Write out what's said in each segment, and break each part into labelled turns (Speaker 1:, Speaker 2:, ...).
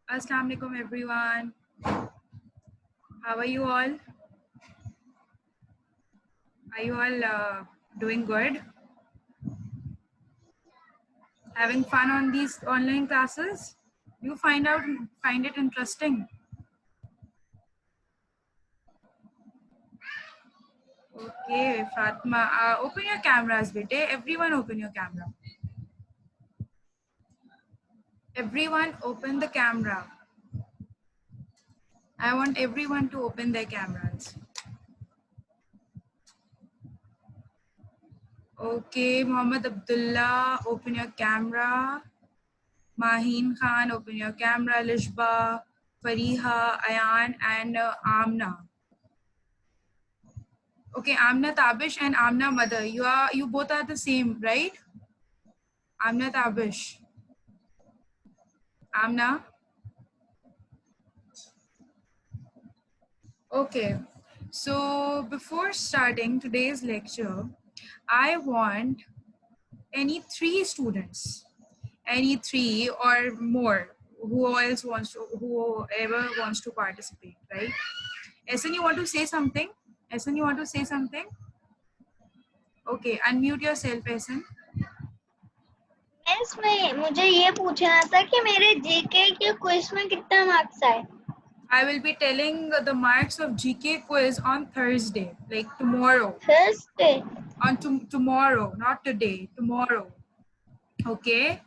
Speaker 1: Assalamu alaikum everyone. How are you all? Are you all doing good? Having fun on these online classes? You find it interesting? Okay, Fatma, open your cameras, bete. Everyone open your camera. Everyone open the camera. I want everyone to open their cameras. Okay, Muhammad Abdullah, open your camera. Maheen Khan, open your camera. Lishba, Fariha, Ayan, and Amna. Okay, Amna Tabish and Amna Mother. You both are the same, right? Amna Tabish. Amna. Okay. So before starting today's lecture, I want any three students, any three or more, whoever wants to participate, right? Esan, you want to say something? Esan, you want to say something? Okay, unmute yourself, Esan.
Speaker 2: Miss मुझे ये पूछना था कि मेरे GK के quiz में कितना marks आए?
Speaker 1: I will be telling the marks of GK quiz on Thursday, like tomorrow.
Speaker 2: Thursday.
Speaker 1: On tomorrow, not today, tomorrow. Okay.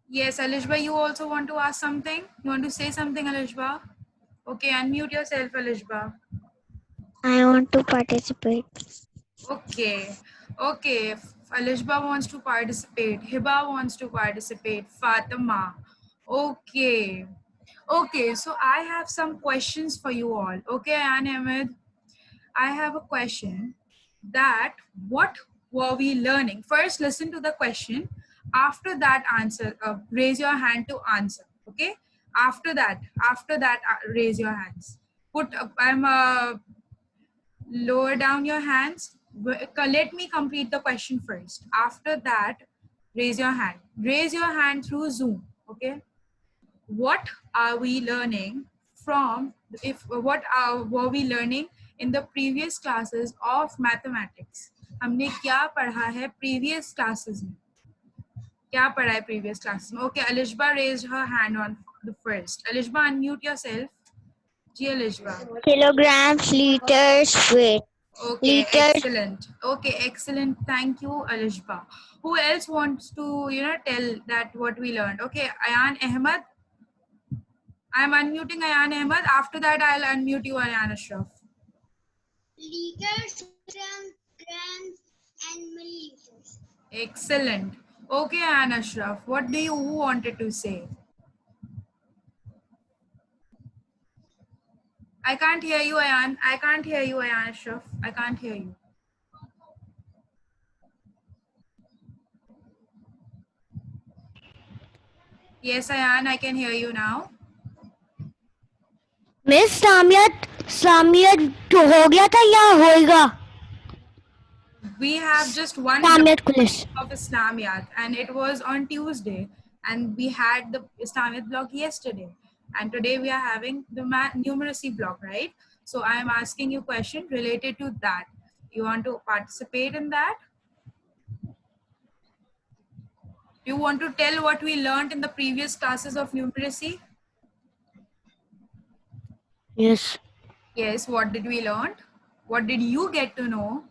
Speaker 1: Yes, Alishba, you also want to ask something? You want to say something, Alishba? Okay, unmute yourself, Alishba.
Speaker 2: I want to participate.
Speaker 1: Okay. Okay. Alishba wants to participate. Hiba wants to participate. Fatima. Okay. Okay, so I have some questions for you all. Okay, Anne Ahmed, I have a question that what were we learning? First, listen to the question. After that, answer. Raise your hand to answer. Okay. After that, raise your hands. Lower down your hands. Let me complete the question first. After that, raise your hand. Raise your hand through Zoom. Okay. What are we learning from? Were we learning in the previous classes of mathematics? हमने क्या पढ़ा है previous classes में? क्या पढ़ा है previous classes में? Okay, Alishba raised her hand on the first. Alishba, unmute yourself. जी Alishba.
Speaker 2: Kilograms, liters, weight.
Speaker 1: Okay,
Speaker 2: Liters.
Speaker 1: excellent. Okay, excellent. Thank you, Alishba. Who else wants to, tell that what we learned? Okay, Ayan Ahmed. I'm unmuting Ayan Ahmed. After that, I'll unmute you, Ayan Ashraf.
Speaker 2: Liters, grams, and milliliters.
Speaker 1: Excellent. Okay, Ayan Ashraf. What do you wanted to say? I can't hear you, Ayan. I can't hear you, Ayan Ashraf. I can't hear you. Yes, Ayan, I can hear you now.
Speaker 2: Miss सामियत हो गया था या होएगा?
Speaker 1: We have just one
Speaker 2: सामियत
Speaker 1: block
Speaker 2: कुलिस.
Speaker 1: of Islamiyat, and it was on Tuesday, and we had the Islamiyat block yesterday, and today we are having the numeracy block, right? So I am asking you question related to that. You want to participate in that? You want to tell what we learned in the previous classes of numeracy?
Speaker 2: Yes.
Speaker 1: Yes, what did we learn? What did you get to know?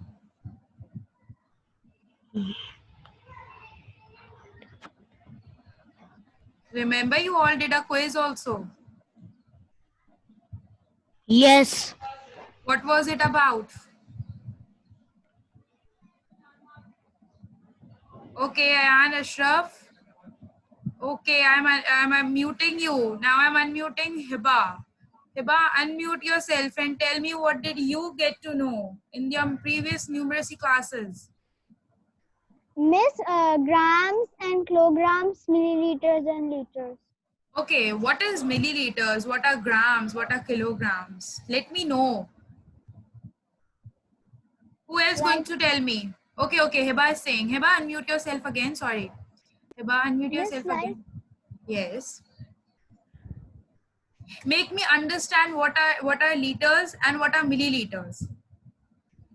Speaker 1: Remember, you all did a quiz also.
Speaker 2: Yes.
Speaker 1: What was it about? Okay, Ayan Ashraf. Okay, I'm muting you. Now I'm unmuting Hiba. Hiba, unmute yourself and tell me what did you get to know in your previous numeracy classes?
Speaker 2: Miss, grams and kilograms, milliliters and liters.
Speaker 1: Okay, what is milliliters? What are grams? What are kilograms? Let me know. Who else going to tell me? Okay, Hiba is saying. Hiba, unmute yourself again. Sorry. Hiba, unmute yourself again. Yes. Make me understand what are liters and what are milliliters.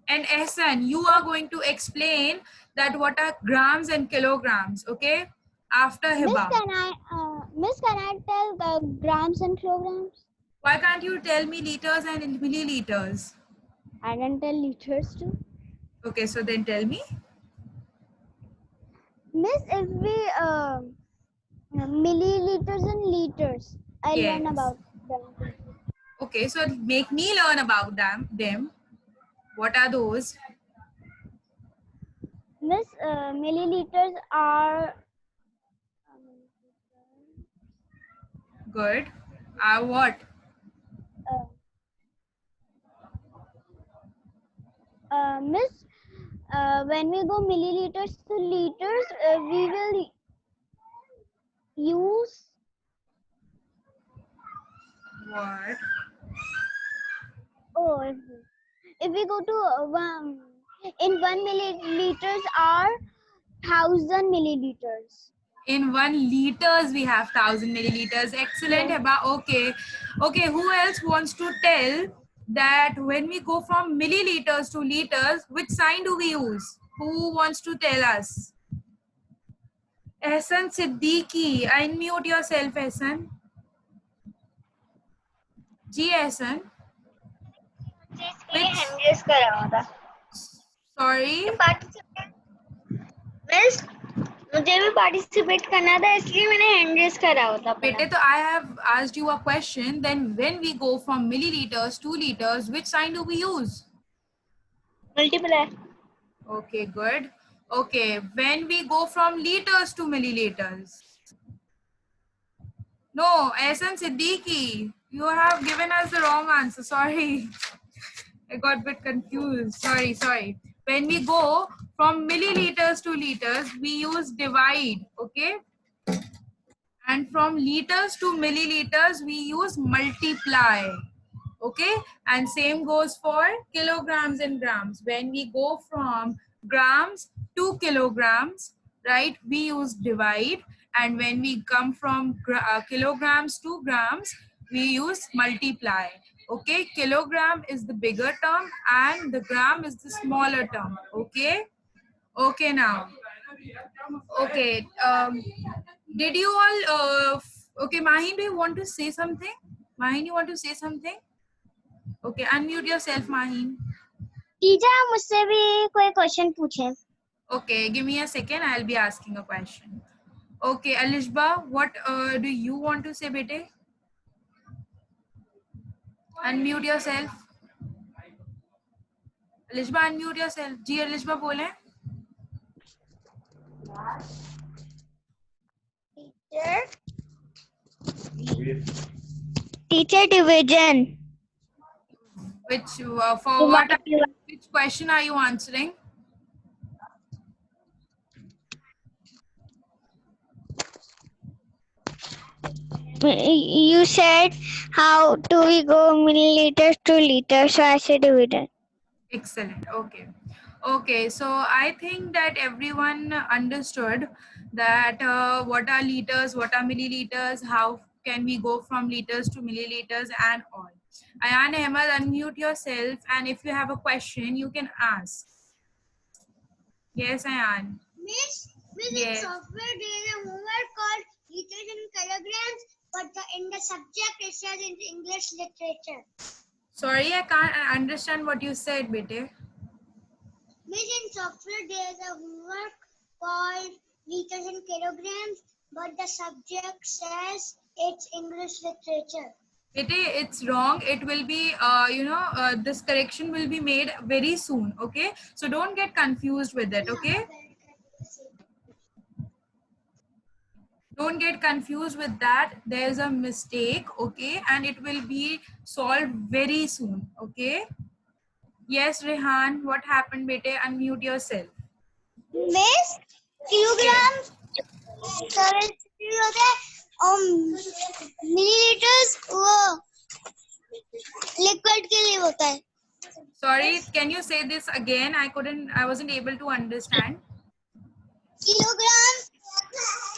Speaker 1: And Ehsan, you are going to explain that what are grams and kilograms, okay? After Hiba.
Speaker 2: Miss, can I tell the grams and kilograms?
Speaker 1: Why can't you tell me liters and milliliters?
Speaker 2: I can tell liters too.
Speaker 1: Okay, so then tell me.
Speaker 2: Miss, if we milliliters and liters, I learn
Speaker 1: Yes.
Speaker 2: about them.
Speaker 1: Okay, so make me learn about them. What are those?
Speaker 2: Miss, milliliters are
Speaker 1: Good. What?
Speaker 2: Miss, when we go milliliters to liters, we will use
Speaker 1: What?
Speaker 2: if we go to in 1 milliliters are 1000 milliliters.
Speaker 1: In 1 liters, we have 1000 milliliters. Excellent,
Speaker 2: Yes.
Speaker 1: Heba. Okay. Okay, who else wants to tell that when we go from milliliters to liters, which sign do we use? Who wants to tell us? Ehsan Siddiqui. Unmute yourself, Ehsan. Ji, Ehsan. Which? Sorry?
Speaker 2: Miss मुझे भी participate करना था इसलिए मैंने hand raise करा हुआ था
Speaker 1: Bete, so I have asked you a question. Then when we go from milliliters to liters, which sign do we use?
Speaker 2: Multiply.
Speaker 1: Okay, good. Okay, when we go from liters to milliliters. No, Ehsan Siddiqui, you have given us the wrong answer. Sorry. I got a bit confused. Sorry. When we go from milliliters to liters, we use divide, okay? And from liters to milliliters, we use multiply, okay? And same goes for kilograms and grams. When we go from grams to kilograms, right, we use divide. And when we come from kilograms to grams, we use multiply. Okay, kilogram is the bigger term and the gram is the smaller term. Okay. Okay, now. Okay. Did you all? Okay, Mahin, do you want to say something? Mahin, you want to say something? Okay, unmute yourself, Mahin.
Speaker 2: Teacher मुझसे भी कोई question पूछे.
Speaker 1: Okay, give me a second. I'll be asking a question. Okay, Alishba, what do you want to say, bete? Unmute yourself. Alishba, unmute yourself. Ji, Alishba, bole.
Speaker 2: Teacher division.
Speaker 1: Which for what? Which question are you answering?
Speaker 2: You said how do we go milliliters to liters, so I said dividend.
Speaker 1: Excellent. Okay, so I think that everyone understood that what are liters, what are milliliters, how can we go from liters to milliliters and all. Ayan Ahmed, unmute yourself, and if you have a question, you can ask. Yes, Ayan.
Speaker 2: Miss,
Speaker 1: Yes.
Speaker 2: software there is a homework called liters and kilograms, but in the subject it says in English literature.
Speaker 1: Sorry, I can't understand what you said, bete.
Speaker 2: Miss, in software there is a homework called liters and kilograms, but the subject says it's English literature.
Speaker 1: It's wrong. It will be, this correction will be made very soon. Okay, so don't get confused with it. Okay, don't get confused with that. There's a mistake. Okay, and it will be solved very soon. Okay. Yes, Rehan, what happened, bete? Unmute yourself.
Speaker 2: Miss, kilograms, milliliters वो liquid के लिए होता है.
Speaker 1: Sorry, can you say this again? I wasn't able to understand.
Speaker 2: Kilograms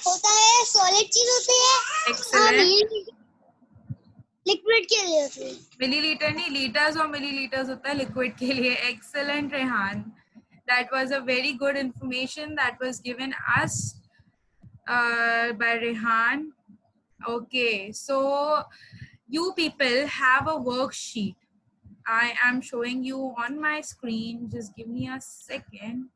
Speaker 2: होता है, solid चीज होती है।
Speaker 1: Excellent.
Speaker 2: लिक्विड के लिए होती है।
Speaker 1: मिलीलीटर नहीं, लीटर्स और मिलीलीटर्स होता है लिक्विड के लिए। Excellent, Rehan. That was a very good information that was given us by Rehan. Okay, so you people have a worksheet. I am showing you on my screen. Just give me a second.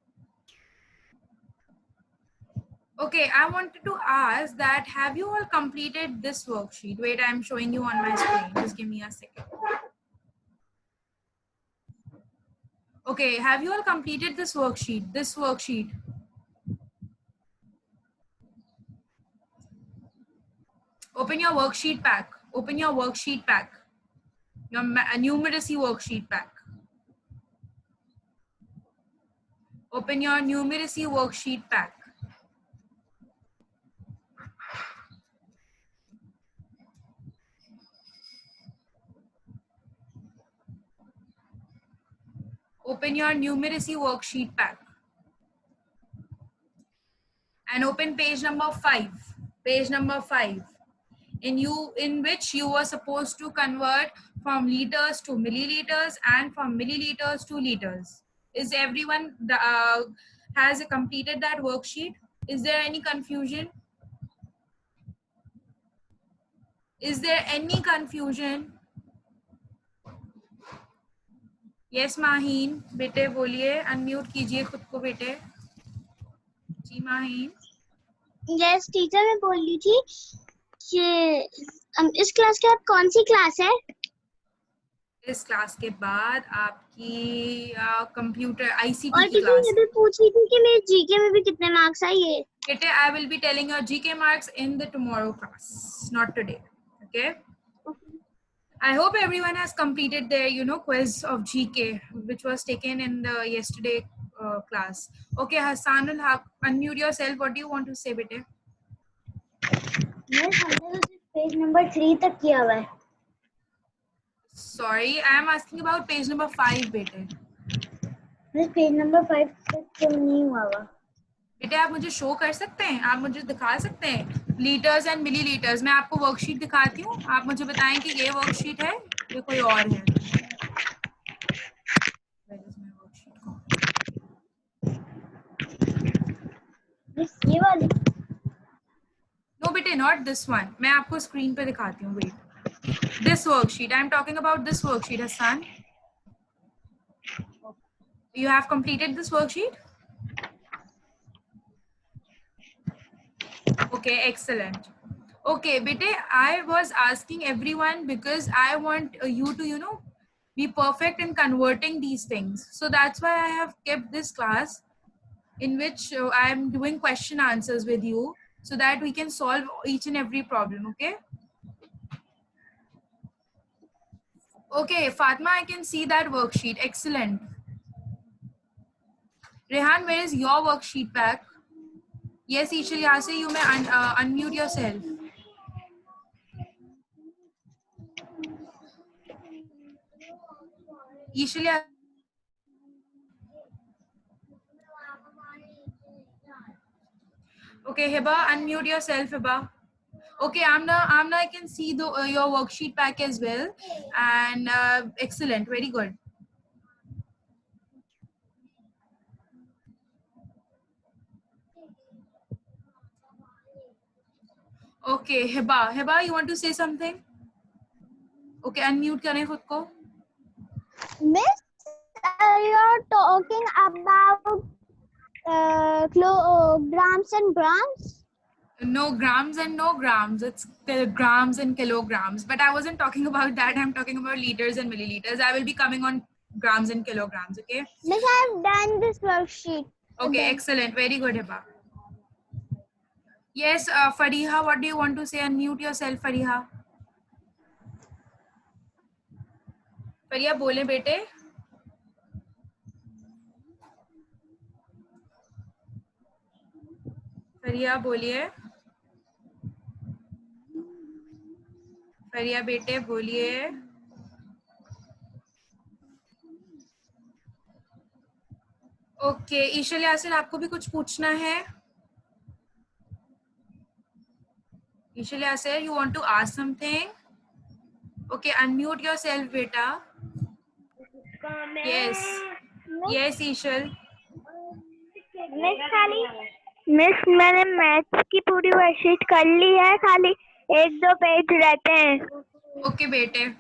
Speaker 1: Okay, I wanted to ask that have you all completed this worksheet? Wait, I'm showing you on my screen. Just give me a second. Okay, have you all completed this worksheet? This worksheet. Open your worksheet pack. Open your worksheet pack. Your numeracy worksheet pack. Open your numeracy worksheet pack. Open your numeracy worksheet pack. And open page number 5. Page number 5. In which you were supposed to convert from liters to milliliters and from milliliters to liters. Is everyone has completed that worksheet? Is there any confusion? Is there any confusion? Yes, Maheen, बेटे बोलिए, unmute कीजिए खुद को बेटे. जी Maheen.
Speaker 2: Yes teacher, मैं बोल रही थी कि इस क्लास के बाद कौन सी क्लास है?
Speaker 1: इस क्लास के बाद आपकी कंप्यूटर
Speaker 2: और
Speaker 1: ICT की
Speaker 2: टीचर
Speaker 1: क्लास.
Speaker 2: ये भी पूछ रही थी कि मेरे जीके में भी कितने मार्क्स आए?
Speaker 1: बेटे, I will be telling your GK marks in the tomorrow class, not today. Okay. I hope everyone has completed their, quiz of GK, which was taken in the yesterday class. Okay, Hassanul Haq, unmute yourself. What do you want to say, bete?
Speaker 2: Yes, हमने तो सिर्फ page number 3 तक किया हुआ है.
Speaker 1: Sorry, I am asking about page number 5, bete.
Speaker 2: बस page number 5 तक क्यों नहीं हुआ हुआ?
Speaker 1: बेटे, आप मुझे शो कर सकते हैं, आप मुझे दिखा सकते हैं लीटर्स एंड मिलीलीटर्स. मैं आपको वर्कशीट दिखाती हूँ, आप मुझे बताएं कि ये वर्कशीट है ये कोई और है.
Speaker 2: बस ये वाली.
Speaker 1: नो बेटे, नॉट दिस वन. मैं आपको स्क्रीन पे दिखाती हूँ. Wait, this worksheet. I am talking about this worksheet. Hasan, you have completed this worksheet? Okay, excellent. Okay, bete, I was asking everyone because I want you to, be perfect in converting these things. So that's why I have kept this class in which I am doing question answers with you so that we can solve each and every problem, okay? Okay, Fatma, I can see that worksheet. Excellent. Rehan, where is your worksheet pack? Yes, Ishal Yase, you may unmute yourself. Ishal Yase. Okay, Hiba, unmute yourself, Hiba. Okay, Amna, I can see your worksheet pack as well. And excellent, very good. Okay, Hiba, you want to say something? Okay, unmute करें खुद को.
Speaker 2: Miss, you are talking about grams and grams?
Speaker 1: No grams and no grams. It's grams and kilograms. But I wasn't talking about that. I'm talking about liters and milliliters. I will be coming on grams and kilograms, okay?
Speaker 2: Miss, I have done this worksheet.
Speaker 1: Okay, excellent. Very good, Hiba. Yes, Fariha, what do you want to say? Unmute yourself, Fariha. Fariha, बोले बेटे. फरिया बोलिए. फरिया बेटे बोलिए. Okay, ईशल Yasir, आपको भी कुछ पूछना है? Ishal Yasser, you want to ask something? Okay, unmute yourself, beta. Yes. Yes, Ishal.
Speaker 2: Miss खाली मिस मैंने मैथ्स की पूरी वर्कशीट कर ली है, खाली एक दो पेज रहते हैं.
Speaker 1: Okay, beta.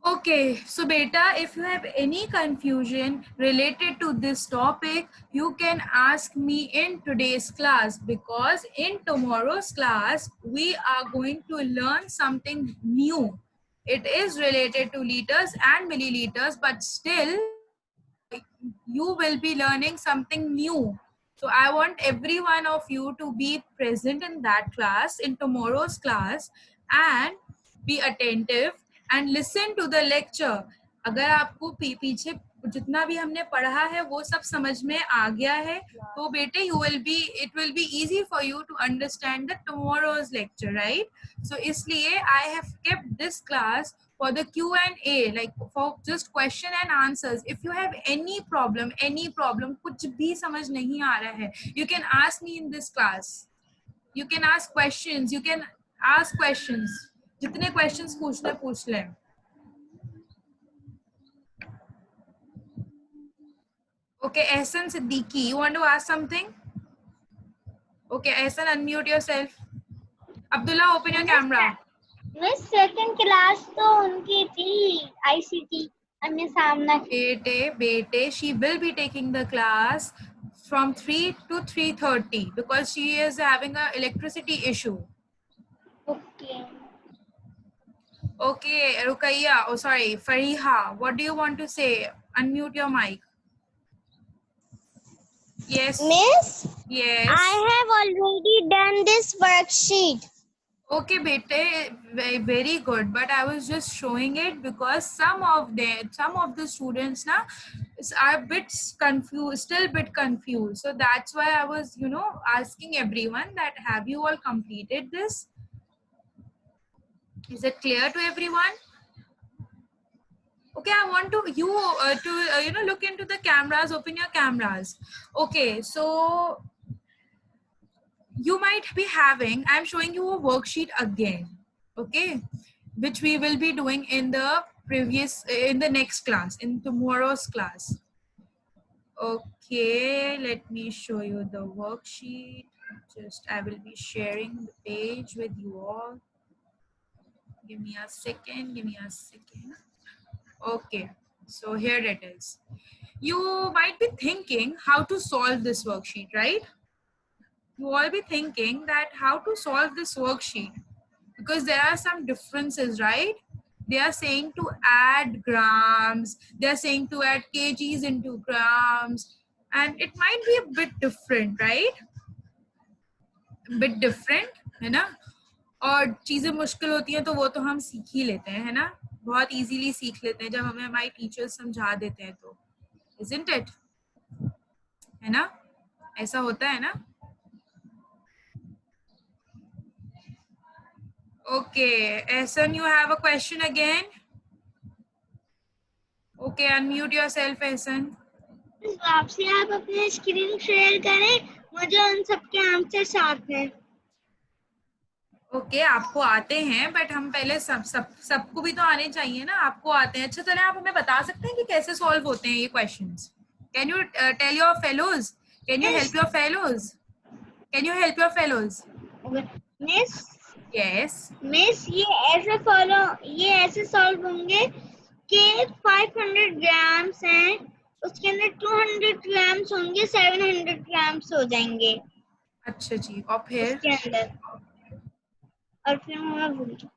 Speaker 1: Okay, so beta, if you have any confusion related to this topic, you can ask me in today's class, because in tomorrow's class, we are going to learn something new. It is related to liters and milliliters, but still you will be learning something new. So I want every one of you to be present in that class, in tomorrow's class, and be attentive and listen to the lecture. अगर आपको पीछे जितना भी हमने पढ़ा है वो सब समझ में आ गया है तो बेटे it will be easy for you to understand the tomorrow's lecture, right? So इसलिए I have kept this class for the Q&A, like for just question and answers. If you have any problem, कुछ भी समझ नहीं आ रहा है, you can ask me in this class. You can ask questions. जितने questions पूछ लें. Okay, Ehsan Siddiqui, you want to ask something? Okay, Ehsan, unmute yourself. Abdullah, open your camera.
Speaker 2: Miss second class तो उनकी थी ICT अन्य सामना.
Speaker 1: Bete, she will be taking the class from 3 to 3:30 because she is having a electricity issue.
Speaker 2: Okay.
Speaker 1: Okay, Rukaiya, oh sorry, Fariha, what do you want to say? Unmute your mic. Yes.
Speaker 2: Miss,
Speaker 1: Yes.
Speaker 2: I have already done this worksheet.
Speaker 1: Okay, bete, very good. But I was just showing it because some of the students na are a bit confused, still a bit confused. So that's why I was, asking everyone that have you all completed this? Is it clear to everyone? Okay, I want to look into the cameras. Open your cameras. Okay, so you might be having, I'm showing you a worksheet again, okay, which we will be doing in the next class, in tomorrow's class. Okay, let me show you the worksheet. I will be sharing the page with you all. Give me a second. Okay, so here it is. You might be thinking how to solve this worksheet, right? You all be thinking that how to solve this worksheet, because there are some differences, right? They are saying to add grams, they are saying to add kgs into grams, and it might be a bit different, right? Bit different, है ना? और चीजें मुश्किल होती हैं तो वो तो हम सीख ही लेते हैं, है ना? बहुत इजीली सीख लेते हैं जब हमें हमारे टीचर्स समझा देते हैं तो, isn't it? है ना? ऐसा होता है ना? Okay, Ehsan, you have a question again? Okay, unmute yourself, Ehsan.
Speaker 2: आपसे आप अपने स्क्रीन शेयर करें, मुझे उन सबके आंसर साथ हैं.
Speaker 1: ओके, आपको आते हैं बट हम पहले सबको भी तो आने चाहिए ना. आपको आते हैं, अच्छा चले आप हमें बता सकते हैं कि कैसे सॉल्व होते हैं ये questions. Can you tell your fellows? Can you help your fellows? Can you help your fellows?
Speaker 2: Miss,
Speaker 1: yes
Speaker 2: miss, ये ऐसे सॉल्व होंगे कि 500 ग्राम्स हैं, उसके अंदर 200 ग्राम्स होंगे, 700 ग्राम्स हो जाएंगे.
Speaker 1: अच्छा जी, और फिर
Speaker 2: उसके अंदर, और फिर मैं भूल गई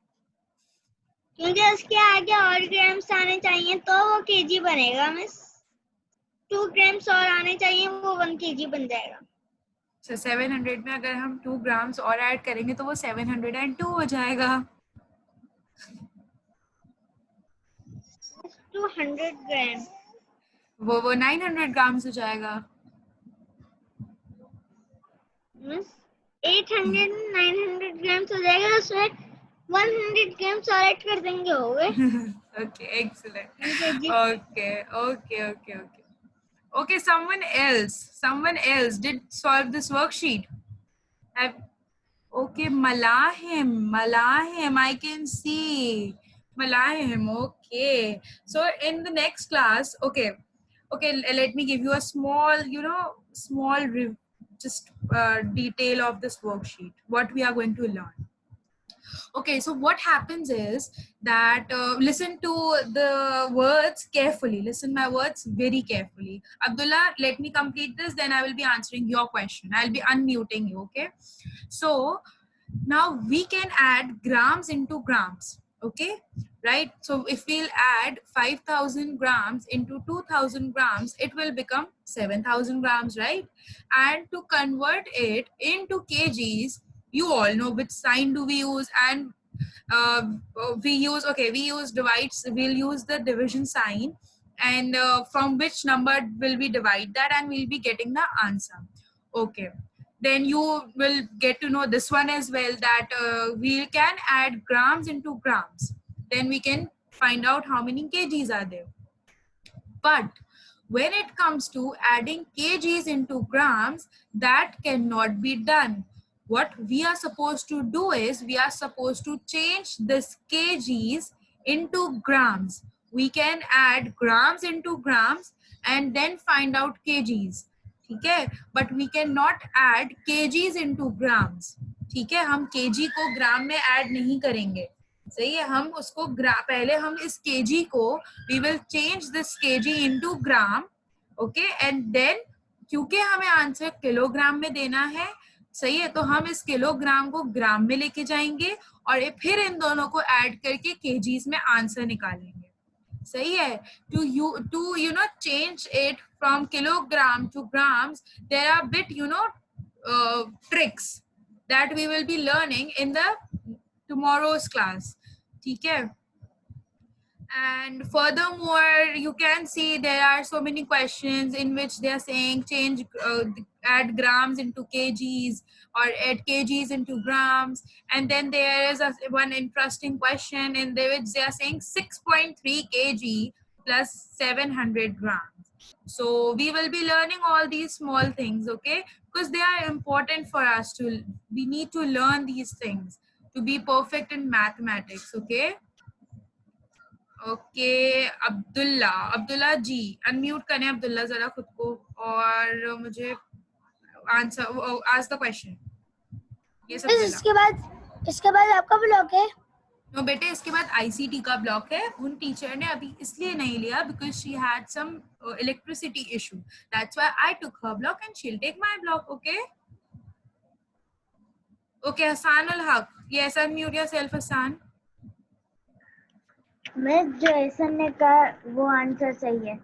Speaker 2: क्योंकि उसके आगे और ग्राम्स आने चाहिए तो वो केजी बनेगा. मिस 2 ग्राम्स और आने चाहिए, वो 1 केजी बन जाएगा.
Speaker 1: 700 में अगर हम 2 ग्राम्स और ऐड करेंगे तो वो 702 हो जाएगा.
Speaker 2: 200 ग्राम,
Speaker 1: वो 900 ग्राम्स हो जाएगा.
Speaker 2: 800 900 ग्राम्स हो जाएगा, उसमें 100 ग्राम्स और ऐड कर देंगे, हो गए.
Speaker 1: Okay, excellent. Okay, someone else did solve this worksheet. Okay, Malahim, I can see. Malahim, okay. So in the next class, okay, let me give you a small, just detail of this worksheet, what we are going to learn. Okay, so what happens is that listen to the words carefully. Listen my words very carefully. Abdullah, let me complete this, then I will be answering your question. I'll be unmuting you, okay? So now we can add grams into grams, okay? Right? So if we'll add 5,000 grams into 2,000 grams, it will become 7,000 grams, right? And to convert it into kgs, you all know which sign do we use, and we use divides, we'll use the division sign, and from which number will we divide that, and we'll be getting the answer. Okay, then you will get to know this one as well, that we can add grams into grams, then we can find out how many kgs are there. But when it comes to adding kgs into grams, that cannot be done. What we are supposed to do is, we are supposed to change this kgs into grams. We can add grams into grams and then find out kgs. ठीक है, but we cannot add kgs into grams. ठीक है, हम kg को ग्राम में add नहीं करेंगे. सही है, हम उसको पहले हम इस kg को we will change this kg into gram, okay, and then क्योंकि हमें आंसर किलोग्राम में देना है, सही है, तो हम इस किलोग्राम को ग्राम में लेके जाएंगे और फिर इन दोनों को ऐड करके kgs में आंसर निकालेंगे. सही है, to you know change it from kilogram to grams, there are bit tricks that we will be learning in the tomorrow's class. ठीक है. And furthermore, you can see there are so many questions in which they are saying change, add grams into kgs or add kgs into grams. And then there is one interesting question in which they are saying 6.3 kg plus 700 grams. So we will be learning all these small things, okay? Because they are important for us we need to learn these things to be perfect in mathematics, okay? Okay, Abdullah ji unmute करें अब्दुल्ला जरा खुद को, और मुझे answer ask the question. ये सब
Speaker 2: इसके बाद आपका ब्लॉक है?
Speaker 1: नो बेटे, इसके बाद आईसीटी का ब्लॉक है. उन टीचर ने अभी इसलिए नहीं लिया because she had some electricity issue, that's why I took her block and she will take my block. Okay okay, Hasan ul Haq, yes unmute yourself Hasan.
Speaker 2: मैं जो ऐसा ने कहा वो आंसर सही है.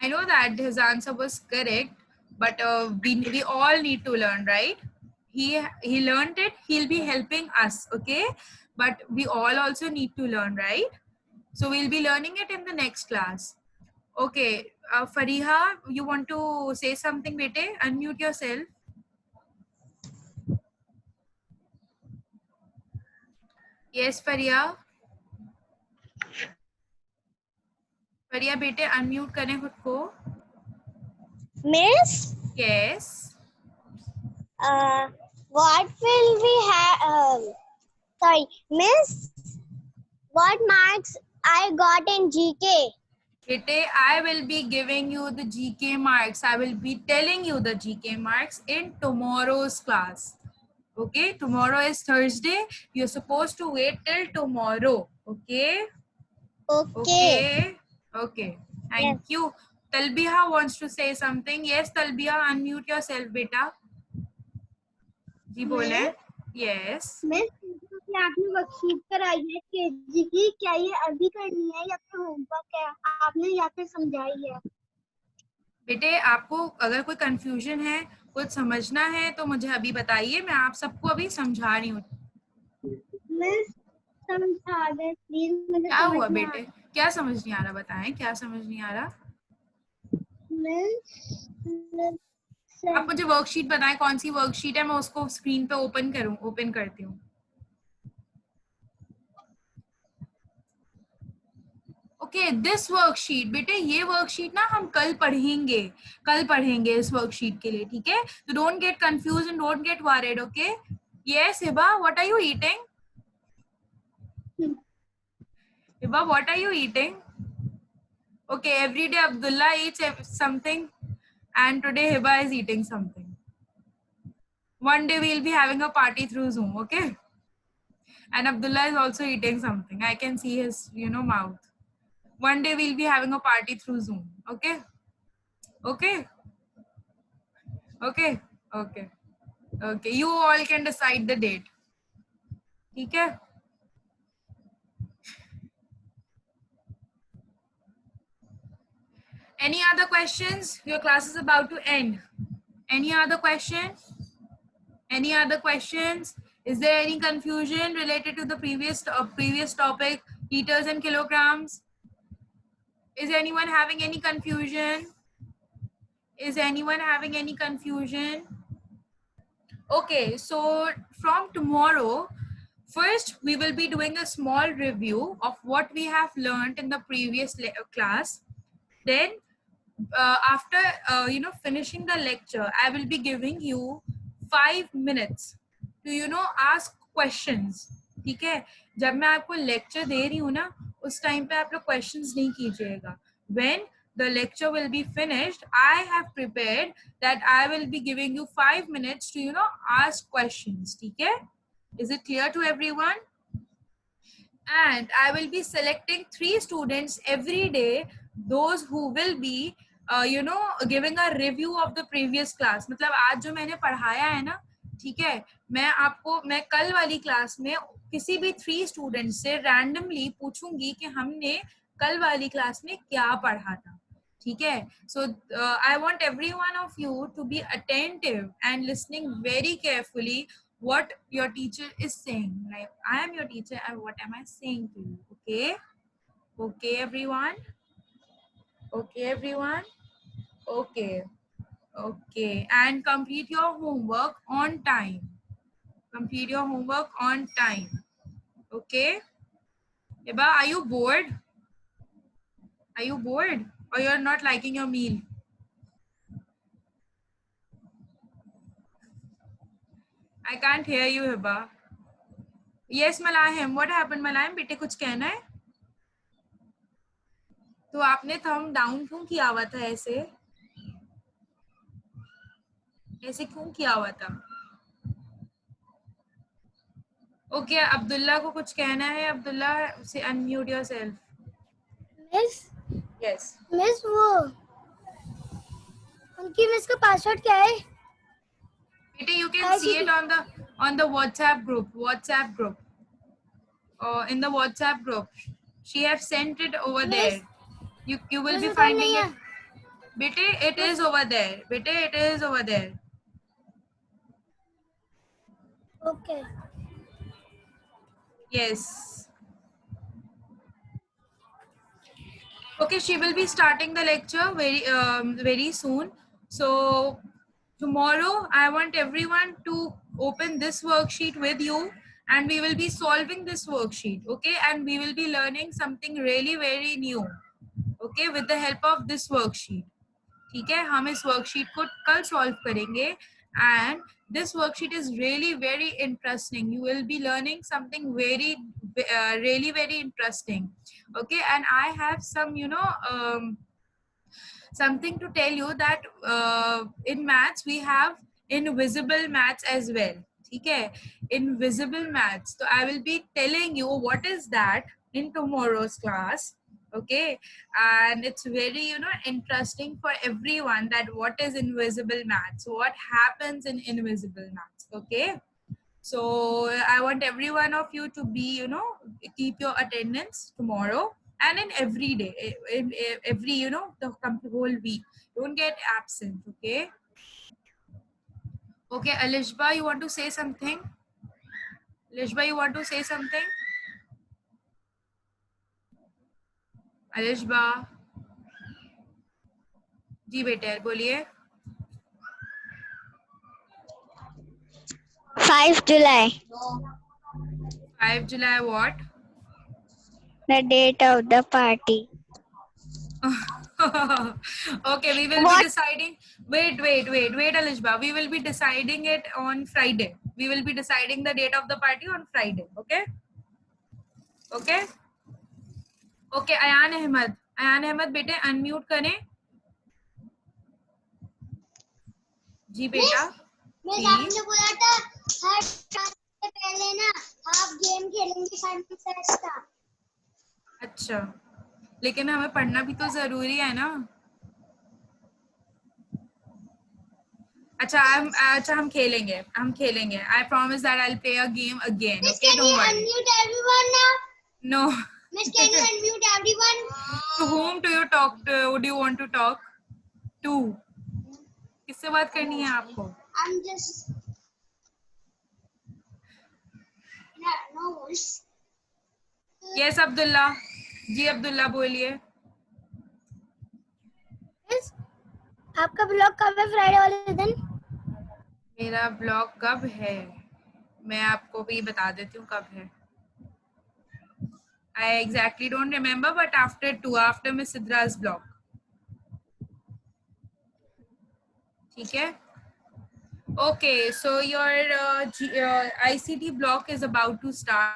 Speaker 1: I know that his answer was correct, but we all need to learn, right? He learned it. He'll be helping us, okay? But we all also need to learn, right? So we'll be learning it in the next class. Okay, Fariha, you want to say something, bete? Unmute yourself. Yes, Fariha. फरिया बेटे unmute करें खुद को.
Speaker 2: Miss,
Speaker 1: yes,
Speaker 2: what will we have, sorry miss, what marks I got in GK?
Speaker 1: bete, I will be giving you the GK marks. I will be telling you the GK marks in tomorrow's class. Okay, tomorrow is Thursday. You're supposed to wait till tomorrow. Okay.
Speaker 2: Okay.
Speaker 1: Okay. Thank you. Talbiha wants to say something. Yes, Talbiha, unmute yourself, beta. जी बोले. Yes.
Speaker 2: Miss, आपने worksheet कराई है KG की, क्या ये अभी करनी है या फिर होमवर्क है? आपने या फिर समझाई है?
Speaker 1: बेटे, आपको अगर कोई कंफ्यूजन है, कुछ समझना है तो मुझे अभी बताइए, मैं आप सबको अभी समझा रही हूँ.
Speaker 2: मिस समझा दे प्लीज, मुझे
Speaker 1: क्या हुआ बेटे, क्या समझ नहीं आ रहा, बताएं क्या समझ नहीं आ रहा.
Speaker 2: मिस
Speaker 1: आप मुझे वर्कशीट बताएं, कौन सी वर्कशीट है, मैं उसको स्क्रीन पे ओपन करती हूँ. ओके, दिस वर्कशीट बेटे, ये वर्कशीट ना हम कल पढ़ेंगे इस वर्कशीट के लिए, ठीक है? तो don't get confuse and don't get worried, okay? Yes, Hiba, what are you eating? Hiba, what are you eating? Okay, every day Abdullah eats something and today Hiba is eating something. One day we'll be having a party through Zoom, okay? And Abdullah is also eating something. I can see his, mouth. One day we'll be having a party through Zoom, okay? Okay? Okay? Okay. Okay. You all can decide the date. Okay? Any other questions? Your class is about to end. Any other question? Any other questions? Is there any confusion related to the previous topic, liters and kilograms? Is anyone having any confusion? Is anyone having any confusion? Okay, so from tomorrow, first we will be doing a small review of what we have learned in the previous class. Then after finishing the lecture, I will be giving you 5 minutes to ask questions. ठीक है, जब मैं आपको lecture दे रही हूँ ना, उस time पे आप लोग क्वेश्चंस नहीं कीजिएगा. When the lecture will be finished, I have prepared that I will be giving you 5 minutes to ask questions. ठीक है, is it clear to everyone? And I will be selecting 3 students every day, those who will be giving a review of the previous class. मतलब आज जो मैंने पढ़ाया है ना, ठीक है, मैं कल वाली क्लास में किसी भी 3 स्टूडेंट्स से रैंडमली पूछूंगी कि हमने कल वाली क्लास में क्या पढ़ा था. ठीक है, so I want every one of you to be attentive and listening very carefully what your teacher is saying. Like, I am your teacher and what am I saying to you? Okay? Okay, everyone? Okay, everyone? Okay. Okay. And complete your homework on time. Complete your homework on time. Okay? Eba, are you bored? Are you bored? Or you're not liking your meal? I can't hear you, Hiba. Yes, Malayam. What happened, Malayam? बेटे कुछ कहना है? तो आपने thumb down क्यों किया हुआ था ऐसे? ऐसे क्यों किया हुआ था? ओके, अब्दुल्ला को कुछ कहना है. अब्दुल्ला से unmute yourself.
Speaker 3: Miss
Speaker 1: yes
Speaker 3: miss वो उनकी मिस का पासवर्ड क्या है?
Speaker 1: बेटे, you can see it on the WhatsApp group. In the WhatsApp group, she have sent it over there. You will be finding it. Bete, it is over there. Bete, it is over there.
Speaker 3: Okay.
Speaker 1: Yes. Okay, she will be starting the lecture very soon. So tomorrow, I want everyone to open this worksheet with you, and we will be solving this worksheet. Okay, and we will be learning something really very new. Okay, with the help of this worksheet. ठीक है, हम इस worksheet को कल solve करेंगे. And this worksheet is really very interesting. You will be learning something really very interesting. Okay, and I have some something to tell you that in maths we have invisible maths as well. ठीक है, invisible maths. So I will be telling you what is that in tomorrow's class. Okay, and it's very interesting for everyone that what is invisible maths, what happens in invisible maths. Okay, so I want every one of you to be keep your attendance tomorrow and in every day, in every the whole week. Don't get absent. Okay. Okay, Alishba, you want to say something? Alishba, you want to say something? Alishba जी बेटे बोलिए.
Speaker 2: 5 July.
Speaker 1: 5 July what?
Speaker 2: The date of the party.
Speaker 1: Okay, we will be deciding. Wait, Alishba. We will be deciding it on Friday. We will be deciding the date of the party on Friday. Okay? Okay? Okay, Ayan Ahmed. Ayan Ahmed, बेटे unmute करें. जी बेटा.
Speaker 2: Miss
Speaker 1: जी.
Speaker 2: आपने बोला था हर class से पहले ना आप गेम खेलेंगे साइंस का.
Speaker 1: अच्छा, लेकिन हमें पढ़ना भी तो जरूरी है ना. अच्छा हम खेलेंगे. I promise that I'll play a game again.
Speaker 2: Miss,
Speaker 1: Okay,
Speaker 2: can
Speaker 1: don't
Speaker 2: you
Speaker 1: worry.
Speaker 2: unmute everyone now?
Speaker 1: No.
Speaker 2: Miss, can you unmute everyone?
Speaker 1: To whom do you talk to? Would you want to talk to? किससे बात करनी है आपको?
Speaker 2: I'm just no.
Speaker 1: Yes, Abdullah. जी अब्दुल्ला बोलिए.
Speaker 3: Miss आपका blog कब है Friday वाले दिन?
Speaker 1: मेरा ब्लॉग कब है? मैं आपको भी बता देती हूँ कब है. I exactly don't remember, but after Miss Sidra's blog. ठीक है? Okay, so your ICT block is about to start.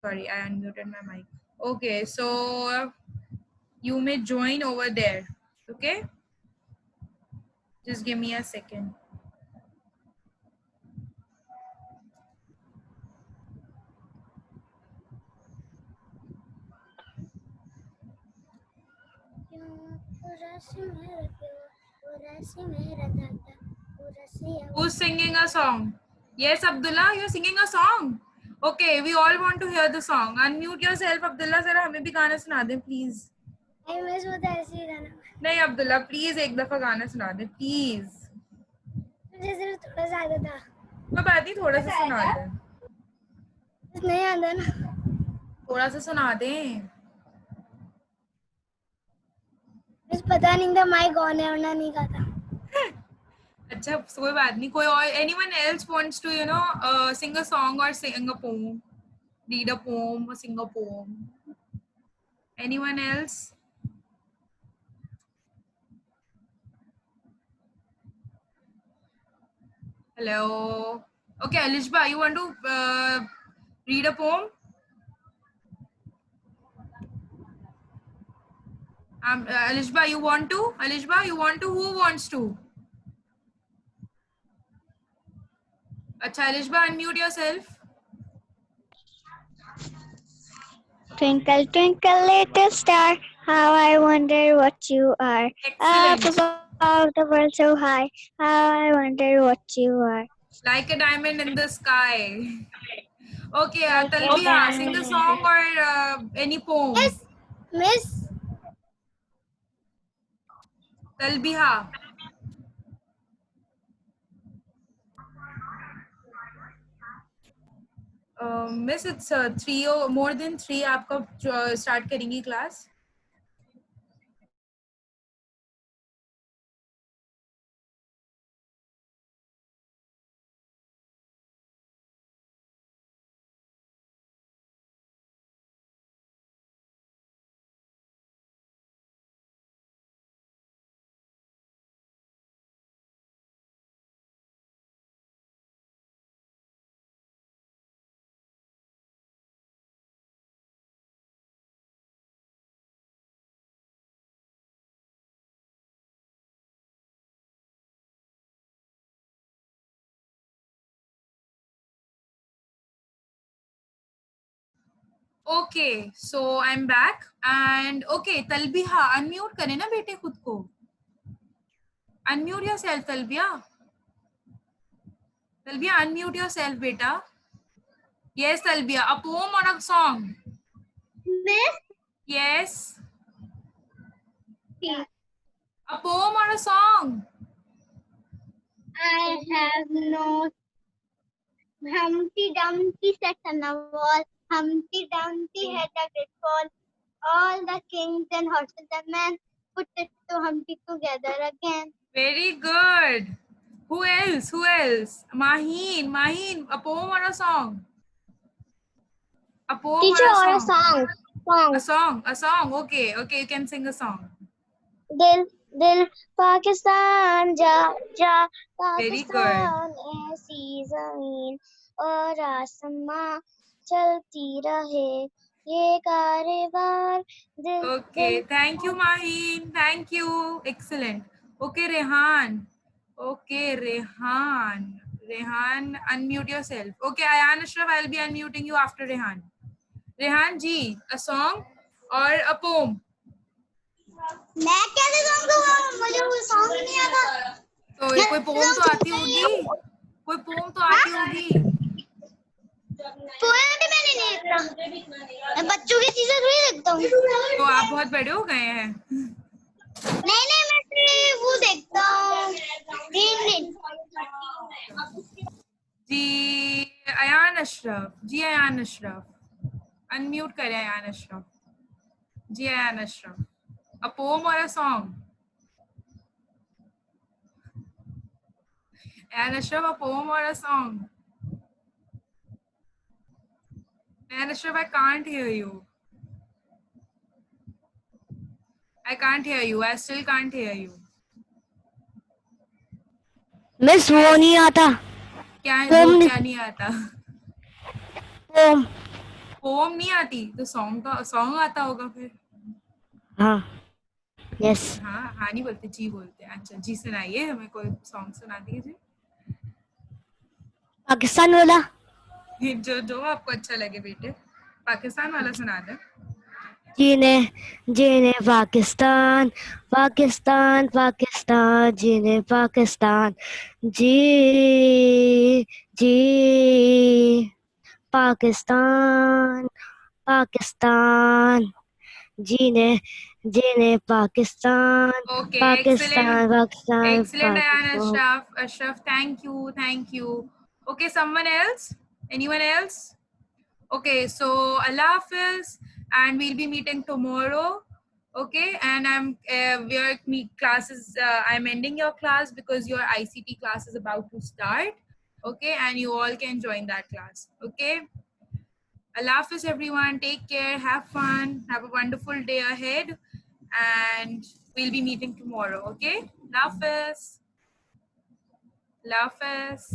Speaker 1: Sorry, I unmuted my mic. Okay, so you may join over there. Okay? Just give me a second. Who's singing a song? Yes, Abdullah, you're singing a song. Okay, we all want to hear the song. Unmute yourself, Abdullah. Zara हमें भी गाना सुना दे, please.
Speaker 3: नहीं miss वो तो ऐसे ही गाना.
Speaker 1: नहीं अब्दुल्ला, please एक दफा गाना सुना दे, please.
Speaker 3: मुझे सिर्फ थोड़ा सा आता था.
Speaker 1: कोई बात नहीं, थोड़ा सा सुना दे.
Speaker 3: नहीं आता ना.
Speaker 1: थोड़ा सा सुना दे.
Speaker 3: मिस पता नहीं था माइक ऑन है वरना नहीं गाता.
Speaker 1: अच्छा, कोई बात नहीं. कोई और anyone else wants to sing a song or sing a poem, read a poem or sing a poem? Anyone else? Hello. Okay, Alishba, you want to read a poem? Alishba, you want to? Alishba, you want to? Who wants to? Acha, Alishba, unmute yourself.
Speaker 2: Twinkle, twinkle, little star, how I wonder what you are.
Speaker 1: Excellent.
Speaker 2: Up above the world so high, how I wonder what you are.
Speaker 1: Like a diamond in the sky. Okay,
Speaker 2: Like a
Speaker 1: Talbiya, sing a
Speaker 2: diamond.
Speaker 1: song or any poem.
Speaker 3: Miss
Speaker 1: Talbiya. Miss, it's 3 or more than 3 आपका start करेंगी class. Okay, so I'm back and okay, Talbiya, unmute करें ना बेटे खुद को. Unmute yourself, Talbiya. Talbiya, unmute yourself, beta. Yes, Talbiya, a poem or a song?
Speaker 2: Miss,
Speaker 1: Yes. A poem or a song?
Speaker 2: I have no. Humpty Dumpty sat on the wall. Humpty Dumpty had a great fall. All the kings and horses and men put it to Humpty together again.
Speaker 1: Very good. Who else? Who else? Maheen, a poem or a song? A poem
Speaker 2: Teacher,
Speaker 1: or
Speaker 2: or
Speaker 1: a
Speaker 2: a
Speaker 1: song?
Speaker 2: song?
Speaker 1: A song. Okay, you can sing a song.
Speaker 2: Dil
Speaker 3: दिल पाकिस्तान जा जा
Speaker 1: Very good.
Speaker 3: Pakistan ऐसी जमीन और आसमां चलती रहे ये कारवार दिल
Speaker 1: Okay, thank you, Mahin. Thank you. Excellent. Okay, Rehan. Okay, Rehan. Rehan, unmute yourself. Okay, Ayan Ashraf, I'll be unmuting you after Rehan. Rehan ji, a song or a poem?
Speaker 2: मैं कैसे सॉन्ग दूंगा, मुझे वो song नहीं आता।
Speaker 1: तो कोई pome तो आती होगी, कोई पोम तो आती होगी।
Speaker 2: पोएम भी मैंने नहीं देखता, मैं बच्चों की चीजें थोड़ी देखता हूँ।
Speaker 1: तो आप बहुत बड़े हो गए हैं।
Speaker 2: नहीं नहीं, मैं सिर्फ वो देखता हूँ,
Speaker 1: जी अयान अशरफ, जी अयान अशरफ, अनम्यूट करें अयान अशरफ। जी Ayan Ashraf, a poem or a song? Ayan Ashraf, a poem or a song? Ayan Ashraf, I can't hear you. I can't hear you. I still can't hear you.
Speaker 3: Miss वो नहीं आता
Speaker 1: क्या है
Speaker 3: पोम
Speaker 1: वो,
Speaker 3: नहीं-
Speaker 1: क्या नहीं आता?
Speaker 3: पोम
Speaker 1: पोम नहीं आती तो सॉन्ग का सॉन्ग आता होगा फिर।
Speaker 3: हाँ यस
Speaker 1: हाँ हाँ नहीं बोलते, जी बोलते हैं। अच्छा जी सुनाइए हमें, कोई सॉन्ग सुना दीजिए
Speaker 3: पाकिस्तान वाला
Speaker 1: जो जो आपको अच्छा लगे बेटे। पाकिस्तान वाला सुना दे।
Speaker 3: जीने जीने पाकिस्तान पाकिस्तान पाकिस्तान जीने पाकिस्तान जी जी पाकिस्तान पाकिस्तान जीने जीने Pakistan
Speaker 1: Okay,
Speaker 3: Pakistan
Speaker 1: excellent.
Speaker 3: Pakistan
Speaker 1: Excellent, Ayan
Speaker 3: Pakistan
Speaker 1: Ashraf. Ashraf, thank you. Thank you. Okay, someone else? Anyone else? Okay, so Allah Hafiz, and we'll be meeting tomorrow. Okay, and we are classes. I'm ending your class because your ICT class is about to start. Okay, and you all can join that class. Okay. Allah Hafiz, everyone. Take care. Have fun. Have a wonderful day ahead. And we'll be meeting tomorrow. Okay. Allah Hafiz. Allah Hafiz.